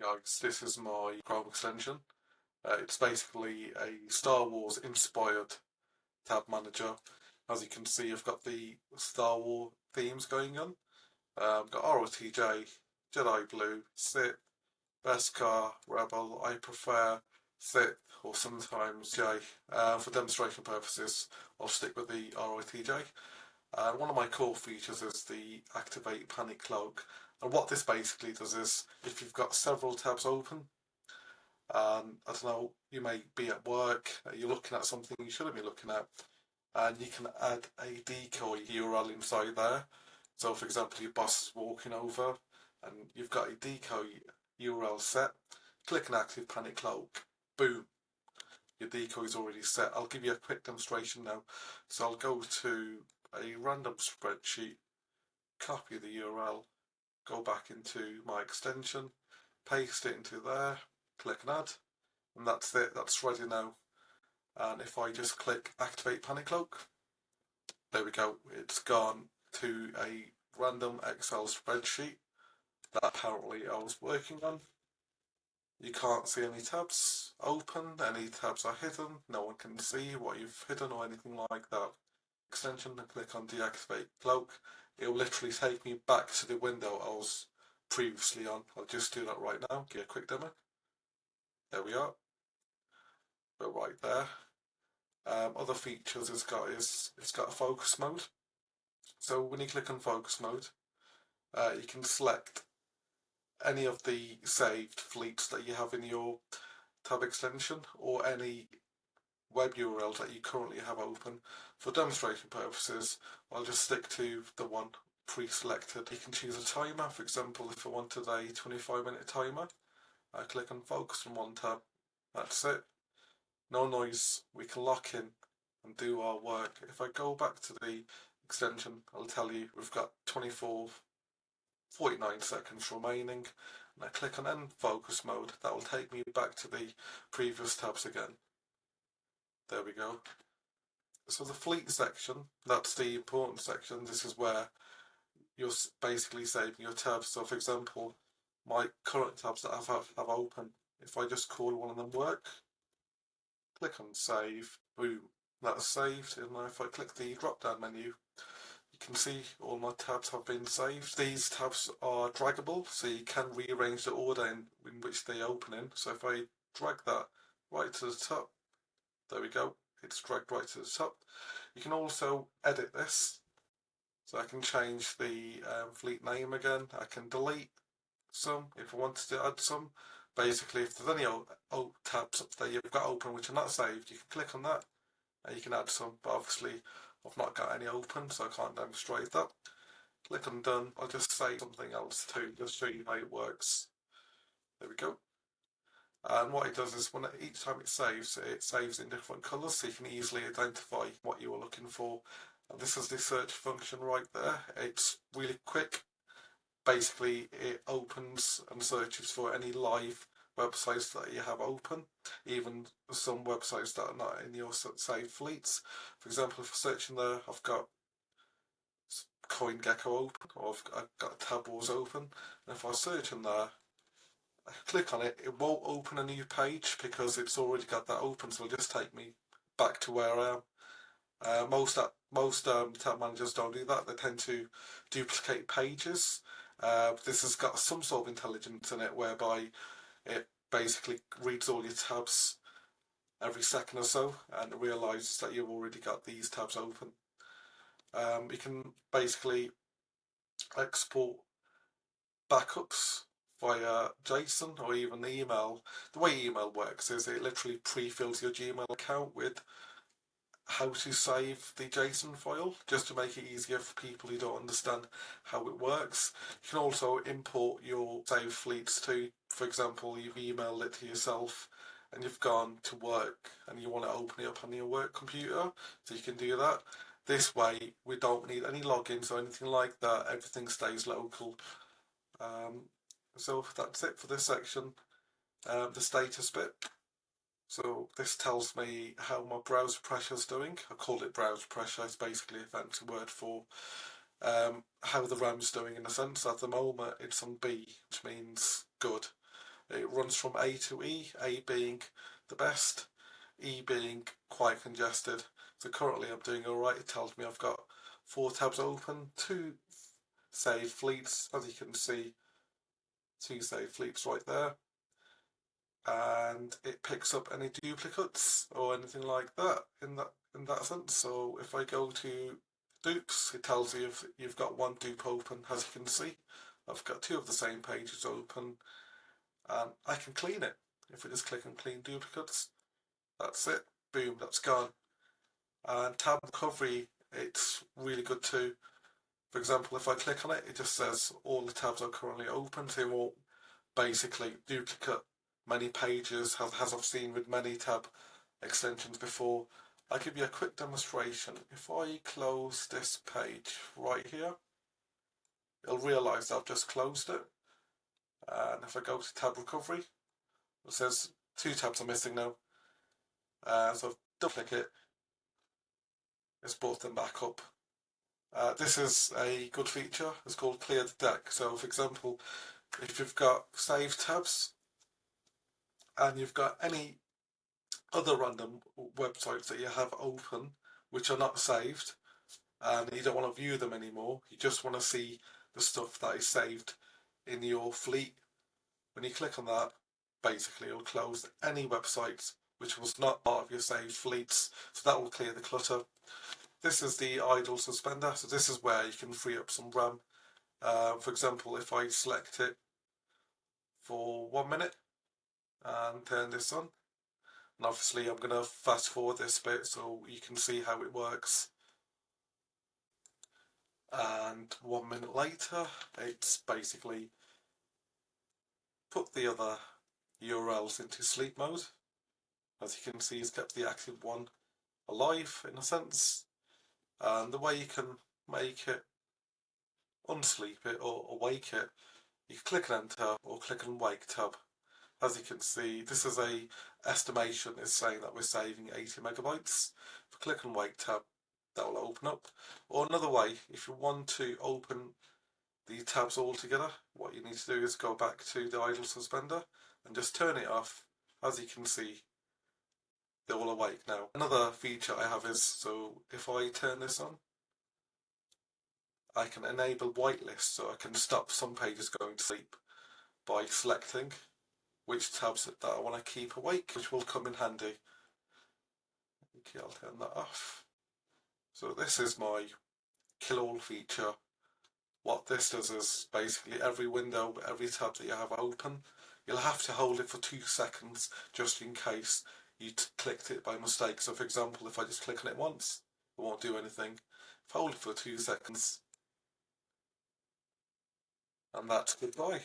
Guys, this is my Chrome extension. It's basically a Star Wars inspired tab manager. As you can see, I've got the Star Wars themes going on. I've got ROTJ, Jedi Blue, Sith, Beskar, Rebel. I prefer Sith or sometimes J. For demonstration purposes, I'll stick with the ROTJ. One of my core features is the activate panic cloak. And what this basically does is, if you've got several tabs open, I don't know, you may be at work, you're looking at something you shouldn't be looking at, and you can add a decoy URL inside there. So for example, your boss is walking over and you've got a decoy URL set, click an active panic cloak, boom, your decoy is already set. I'll give you a quick demonstration now. So I'll go to a random spreadsheet, copy the URL, go back into my extension, paste it into there, click and add, and that's it, that's ready now. And if I just click activate panic cloak, there we go, it's gone to a random Excel spreadsheet that apparently I was working on. You can't see any tabs open, any tabs are hidden, no one can see what you've hidden or anything like that. Extension and click on deactivate cloak. It will literally take me back to the window I was previously on. I'll just do that right now, give a quick demo. There we are. We're right there. Other features it's got a focus mode. So when you click on focus mode, you can select any of the saved fleets that you have in your tab extension or any web URLs that you currently have open. For demonstration purposes, I'll just stick to the one pre-selected. You can choose a timer. For example, if I wanted a 25-minute timer, I click on focus on one tab. That's it. No noise. We can lock in and do our work. If I go back to the extension, I'll tell you we've got 49 seconds remaining. And I click on end focus mode. That will take me back to the previous tabs again. There we go. So the fleet section, that's the important section. This is where you're basically saving your tabs. So for example, my current tabs that I have open, if I just call one of them work, click on save, boom, that's saved. And if I click the drop down menu, you can see all my tabs have been saved. These tabs are draggable, so you can rearrange the order in which they open in. So if I drag that right to the top, there we go, it's dragged right to the top. You can also edit this. So I can change the fleet name again. I can delete some if I wanted to add some. Basically, if there's any old tabs that you've got open which are not saved, you can click on that and you can add some. But obviously, I've not got any open, so I can't demonstrate that. Click on done. I'll just say something else too, just show you how it works. There we go. And what it does is when each time it saves in different colours, so you can easily identify what you are looking for. And this is the search function right there. It's really quick. Basically, it opens and searches for any live websites that you have open, even some websites that are not in your saved fleets. For example, if I'm searching there, I've got CoinGecko open, or I've got TabWars open, and if I search in there, I click on it, it won't open a new page because it's already got that open, so it'll just take me back to where I am. Most tab managers don't do that. They tend to duplicate pages. This has got some sort of intelligence in it whereby it basically reads all your tabs every second or so and it realises that you've already got these tabs open. You can basically export backups via JSON or even email. The way email works is it literally pre-fills your Gmail account with how to save the JSON file, just to make it easier for people who don't understand how it works. You can also import your saved fleets too. For example, you've emailed it to yourself and you've gone to work and you want to open it up on your work computer, so you can do that. This way we don't need any logins or anything like that, everything stays local. So that's it for this section. The status bit. So this tells me how my browser pressure is doing. I call it browser pressure. It's basically a fancy word for how the RAM's doing in a sense. At the moment it's on B, which means good. It runs from A to E, A being the best, E being quite congested. So currently I'm doing alright. It tells me I've got 4 tabs open, 2 saved fleets, as you can see, 2 saved fleets right there. And it picks up any duplicates or anything like that in that sense. So if I go to dupes, it tells you if you've got 1 dupe open. As you can see, I've got 2 of the same pages open, and I can clean it. If we just click on clean duplicates, that's it, boom, that's gone. And tab recovery, it's really good too. For example, if I click on it, it just says all the tabs are currently open, so it won't basically duplicate many pages, as I've seen with many tab extensions before. I'll give you a quick demonstration. If I close this page right here, you'll realise I've just closed it. And if I go to tab recovery, it says 2 tabs are missing now. So I've double click it, it's brought them back up. This is a good feature. It's called clear the deck. So for example, if you've got saved tabs and you've got any other random websites that you have open which are not saved and you don't want to view them anymore, you just want to see the stuff that is saved in your fleet, when you click on that, basically it'll close any websites which was not part of your saved fleets, so that will clear the clutter. This is the idle suspender, so this is where you can free up some RAM. For example, if I select it for 1 minute and turn this on, and obviously I'm going to fast forward this bit so you can see how it works. And 1 minute later, it's basically put the other URLs into sleep mode. As you can see, it's kept the active one alive in a sense. And the way you can make it unsleep it or awake it, you can click on enter or click on wake tab. As you can see, this is a estimation, is saying that we're saving 80 megabytes. If I click on wake tab, that will open up. Or another way, if you want to open the tabs all together, what you need to do is go back to the idle suspender and just turn it off. As you can see, they're all awake now. Another feature I have is, so if I turn this on, I can enable whitelist, so I can stop some pages going to sleep by selecting which tabs that I want to keep awake, which will come in handy. Okay, I'll turn that off. So this is my kill all feature. What this does is basically every window, every tab that you have open, you'll have to hold it for 2 seconds just in case you clicked it by mistake. So for example, if I just click on it once, it won't do anything. If I hold it for 2 seconds, and that's goodbye.